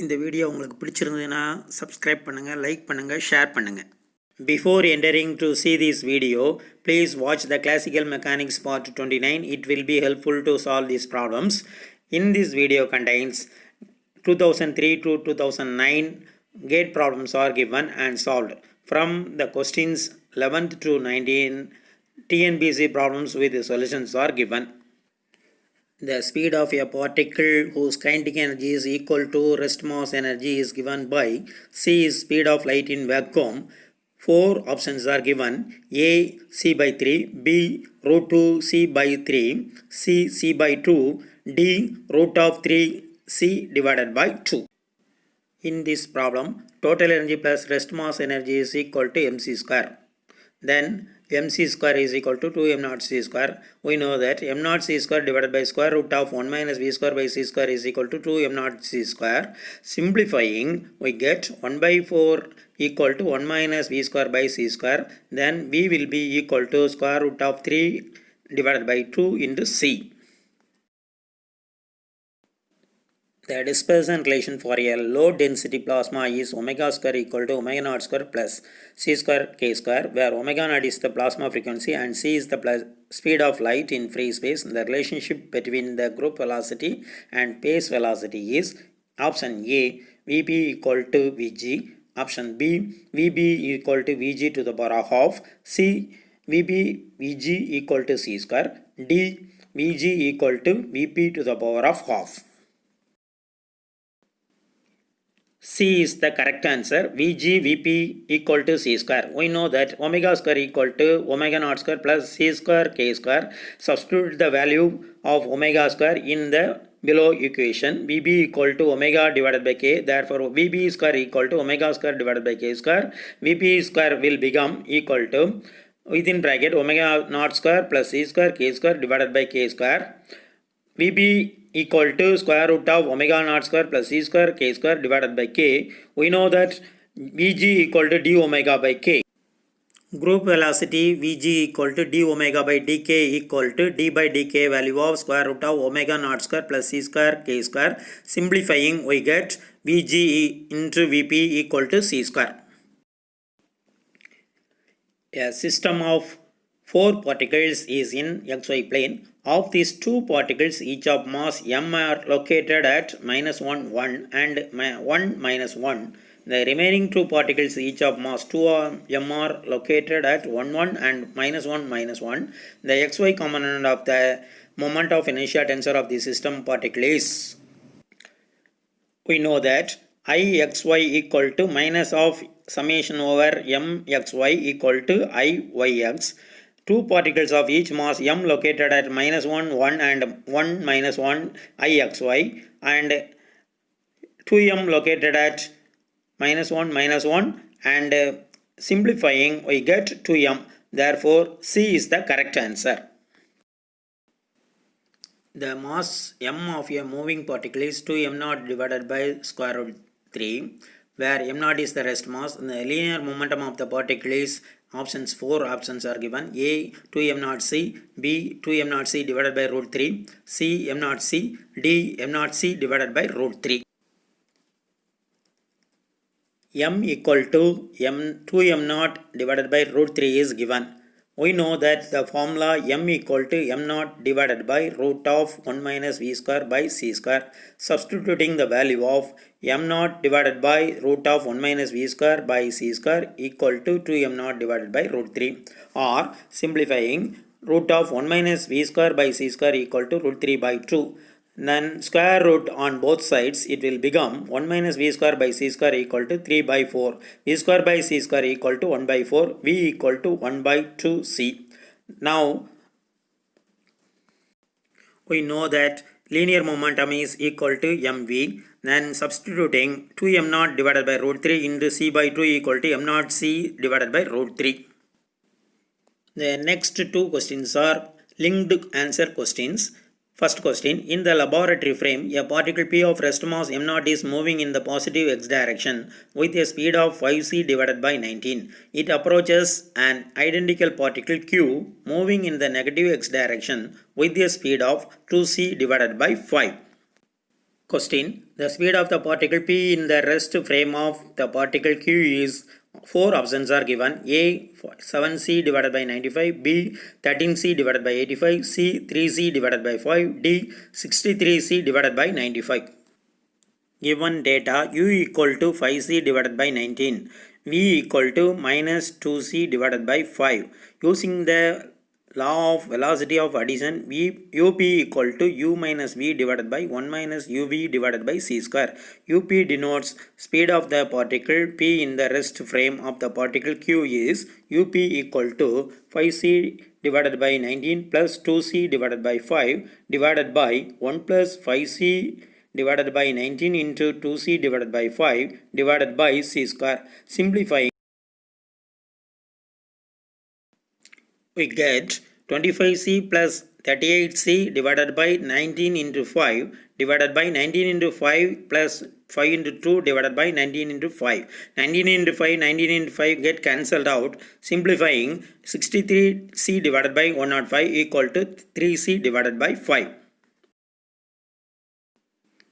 இந்த வீடியோ உங்களுக்கு பிடிச்சிருந்ததுன்னா subscribe பண்ணுங்கள், லைக் பண்ணுங்கள், ஷேர் பண்ணுங்கள். Before entering to see this video, please watch the classical mechanics part 29. It will be helpful to solve these problems. In this video contains 2003 to 2009 gate problems are given and solved. From the questions 11th to 19 TNPC problems with the solutions are given. The speed of a particle whose kinetic energy is equal to rest mass energy is given by c is speed of light in vacuum. Four options are given: A c by 3, B root 2 c by 3, C c by 2, D root of 3 c divided by 2. In this problem, total energy plus rest mass energy is equal to mc square. Then mc square is equal to 2m naught c square. We know that m naught c square divided by square root of 1 minus v square by c square is equal to 2m naught c square. Simplifying, we get 1 by 4 equal to 1 minus v square by c square. Then v will be equal to square root of 3 divided by 2 into c. The dispersion relation for a low density plasma is omega square equal to omega naught square plus c square k square, where omega naught is the plasma frequency and c is the speed of light in free space. The relationship between the group velocity and phase velocity is: option A Vp equal to Vg, option B Vb equal to Vg to the power of half, C Vb Vg equal to c square, D Vg equal to Vp to the power of half. C is the correct answer. Vg Vp equal to c square. We know that omega square equal to omega naught square plus c square k square. Substitute the value of omega square in the below equation. Vb equal to omega divided by k. Therefore, Vb square equal to omega square divided by k square. Vp square will become equal to, within bracket, omega naught square plus c square k square divided by k square. Vp equal to square root of omega naught square plus c square k square divided by k. We know that Vg equal to d omega by k. Group velocity Vg equal to d omega by dk equal to d by dk value of square root of omega naught square plus c square k square. Simplifying, we get Vg into Vp equal to c square. A system of 4 particles is in xy plane. Of these 2 particles, each of mass m are located at -1, 1 and 1, -1. The remaining 2 particles, each of mass 2 m are located at 1, 1 and -1, -1. The xy component of the moment of inertia tensor of the system particle is, we know that Ixy equal to minus of summation over mxy equal to Iyx. 2 particles of each mass m located at -1, 1 and 1, -1 Ixy, and 2m located at -1, -1, and simplifying, we get 2m. Therefore, C is the correct answer. The mass m of a moving particle is 2m0 divided by square root 3, where m0 is the rest mass. The linear momentum of the particle is, options 4 options are given: A 2m0c, B 2m0c divided by root 3, C m0c, D m0c divided by root 3. M equal to 2m0 divided by root 3 is given. We know that the formula m equal to m0 divided by root of 1 minus v square by c square. Substituting the value of m0 divided by root of 1 minus v square by c square equal to 2m0 divided by root 3, or simplifying, root of 1 minus v square by c square equal to root 3 by 2. Then square root on both sides, it will become 1 minus v square by c square equal to 3 by 4. V square by c square equal to 1 by 4. V equal to 1 by 2c. Now, we know that linear momentum is equal to mv. Then substituting 2m0 divided by root 3 into c by 2 equal to m0 c divided by root 3. The next 2 questions are linked answer questions. First question: in the laboratory frame, a particle P of rest mass m0 is moving in the positive x direction with a speed of 5c divided by 19. It approaches an identical particle Q moving in the negative x direction with a speed of 2c divided by 5. Question. The speed of the particle P in the rest frame of the particle Q is 4 options are given. A 7c divided by 95, B 13c divided by 85, C 3c divided by 5, D 63c divided by 95. Given data U equal to 5c divided by 19, V equal to minus 2c divided by 5. Using the law of velocity of addition, UP equal to U minus V divided by 1 minus UV divided by C square. UP denotes speed of the particle P in the rest frame of the particle Q is UP equal to 5C divided by 19 plus 2C divided by 5 divided by 1 plus 5C divided by 19 into 2C divided by 5 divided by C square. Simplifying, we get 25c plus 38c divided by 19 into 5 divided by 19 into 5 plus 5 into 2 divided by 19 into 5. 19 into 5, 19 into 5 get cancelled out. Simplifying, 63c divided by 105 equal to 3c divided by 5.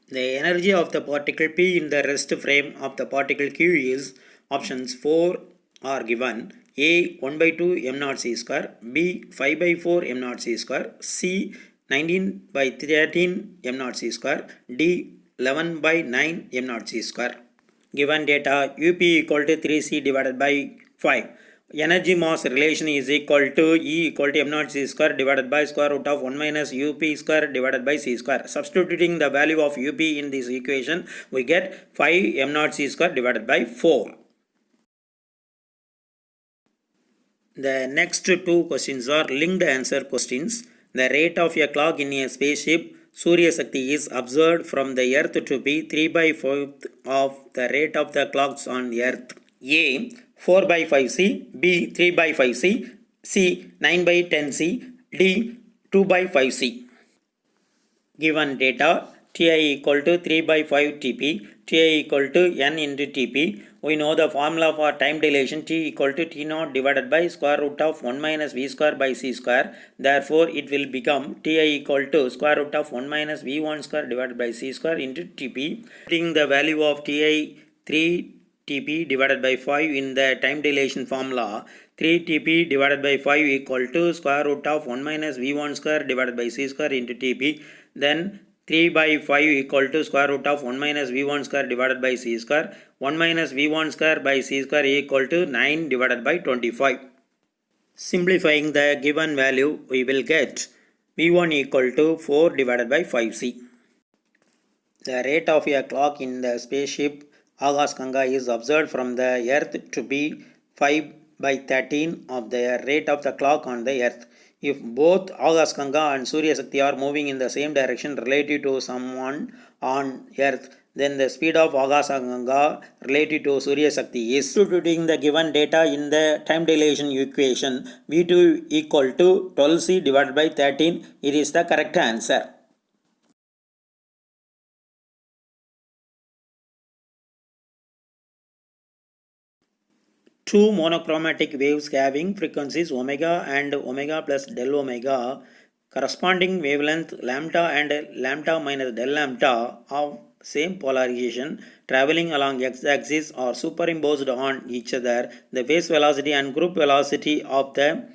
The energy of the particle P in the rest frame of the particle Q is options 4 are given. A 1 by 2 m naught c square, B 5 by 4 m naught c square, C 19 by 13 m naught c square, D 11 by 9 m naught c square. Given data UP equal to 3c divided by 5. Energy mass relation is equal to E equal to m naught c square divided by square root of 1 minus UP square divided by c square. Substituting the value of UP in this equation, we get 5 m naught c square divided by 4. The next two questions are linked answer questions. The rate of a clock in a spaceship Surya Shakti is observed from the earth to be 3 by 4 of the rate of the clocks on earth. A 4 by 5c, B 3 by 5c, C 9 by 10c, D 2 by 5c. Given data Ti equal to 3 by 5 Tp, Ti equal to n into Tp. We know the formula for time dilation T equal to T naught divided by square root of 1 minus V square by C square. Therefore, it will become Ti equal to square root of 1 minus V1 square divided by C square into Tp. Putting the value of Ti 3 Tp divided by 5 in the time dilation formula, 3 Tp divided by 5 equal to square root of 1 minus V1 square divided by C square into Tp. Then 3 by 5 equal to square root of 1 minus V1 square divided by C square. 1 minus V1 square by C square equal to 9 divided by 25. Simplifying the given value, we will get V1 equal to 4 divided by 5C. The rate of a clock in the spaceship Akashganga is observed from the earth to be 5 by 13 of the rate of the clock on the earth. If both Akashganga and Surya Shakti are moving in the same direction relative to someone on earth, then the speed of Akashganga relative to Surya Shakti is. Substituting the given data in the time dilation equation, V2 equal to 12c divided by 13, it is the correct answer. Two monochromatic waves having frequencies omega and omega plus del omega, corresponding wavelength lambda and lambda minus del lambda of same polarization traveling along x-axis are superimposed on each other. The phase velocity and group velocity of the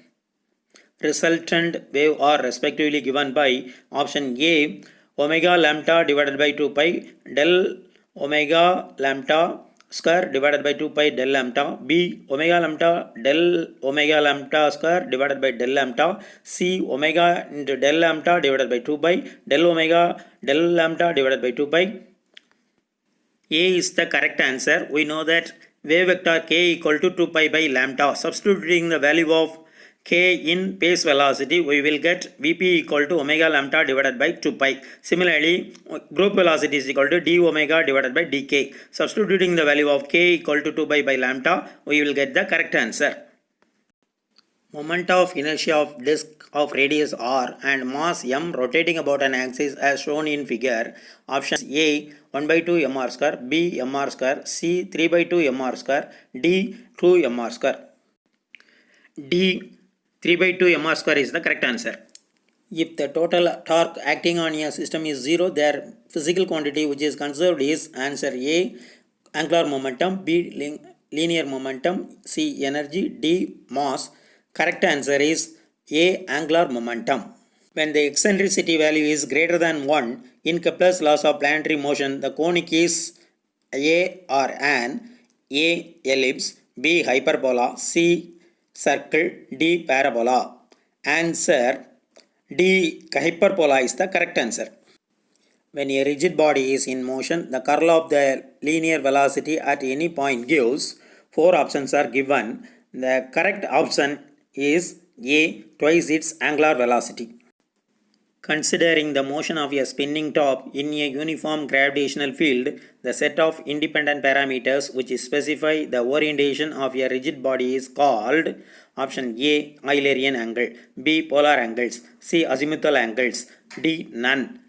resultant wave are respectively given by option A omega lambda divided by 2 pi del omega lambda square divided by 2 pi del lambda, B omega lambda square divided by del lambda, C omega into del lambda divided by 2 pi del omega del lambda divided by 2 pi. A is the correct answer. We know that wave vector k equal to 2 pi by lambda. Substituting the value of k in phase velocity, we will get Vp equal to omega lambda divided by 2 pi. Similarly, group velocity is equal to d omega divided by dk. Substituting the value of k equal to 2 pi by lambda, we will get the correct answer. Moment of inertia of disk of radius r and mass m rotating about an axis as shown in figure. Options A 1 by 2 mr square, B mr square, C 3 by 2 mr square, D 2 mr square. D 3 by 2 mr square is the correct answer. If the total torque acting on a system is 0, their physical quantity which is conserved is answer A, angular momentum, B, linear momentum, C, energy, D, mass. Correct answer is A, angular momentum. When the eccentricity value is greater than 1, in Kepler's laws of planetary motion, the conic is A or an A, ellipse, B, hyperbola, C, circle, D, parabola. Answer D, hyperbola is the correct answer. When a rigid body is in motion, the curl of the linear velocity at any point gives 4 options are given. The correct option is A, twice its angular velocity. Considering the motion of a spinning top in a uniform gravitational field, the set of independent parameters which specify the orientation of a rigid body is called option A, Eulerian angle, B, polar angles, C, azimuthal angles, D, none.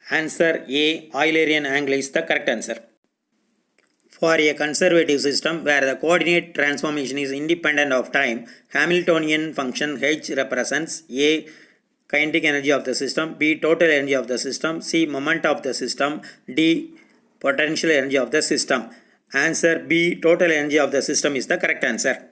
Answer A, Eulerian angle is the correct answer. For a conservative system where the coordinate transformation is independent of time, Hamiltonian function H represents A, kinetic energy of the system, B, total energy of the system, C, moment of the system, D, potential energy of the system. Answer B, total energy of the system is the correct answer.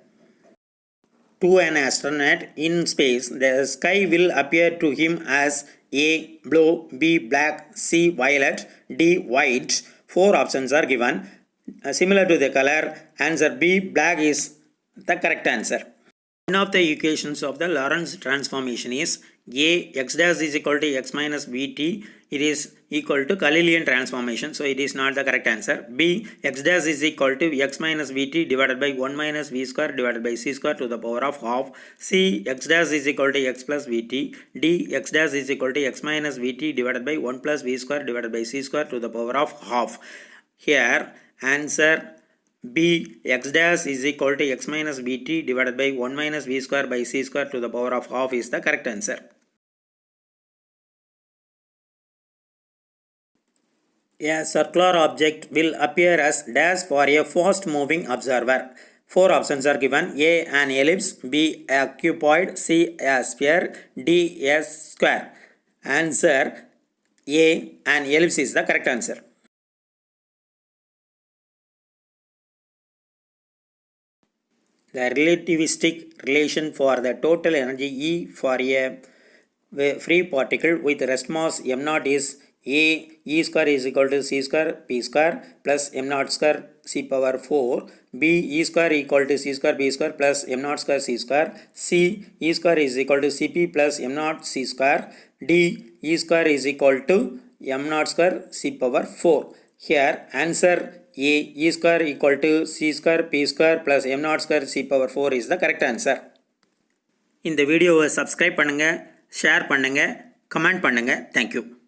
To an astronaut in space, the sky will appear to him as A, blue, B, black, C, violet, D, white. 4 options are given. Similar to the color, answer B, black is the correct answer. One of the equations of the Lorentz transformation is A, x dash is equal to x minus vt. It is equal to Galilean transformation, so it is not the correct answer. B, x dash is equal to x minus vt divided by 1 minus v square divided by c square to the power of half. C, x dash is equal to x plus vt. D, x dash is equal to x minus vt divided by 1 plus v square divided by c square to the power of half. Here, answer B, x dash is equal to x minus vt divided by 1 minus v square by c square to the power of half is the correct answer. A circular object will appear as dash for a fast moving observer. 4 options are given. A, an ellipse, B, a cuboid, C, a sphere, D, a square. Answer A, an ellipse is the correct answer. The relativistic relation for the total energy E for a free particle with rest mass m0 is A, E square is equal to C square P square plus m0 square C power 4. B, E square equal to C square B square plus m0 square C square. C, E square is equal to Cp plus m0 C square. D, E square is equal to m0 square C power 4. Here answer A, E square equal to C square P square plus m0 square C power 4 is the correct answer. இந்த வீடியோவை subscribe பண்ணுங்க, share பண்ணுங்க, comment பண்ணுங்க. Thank you.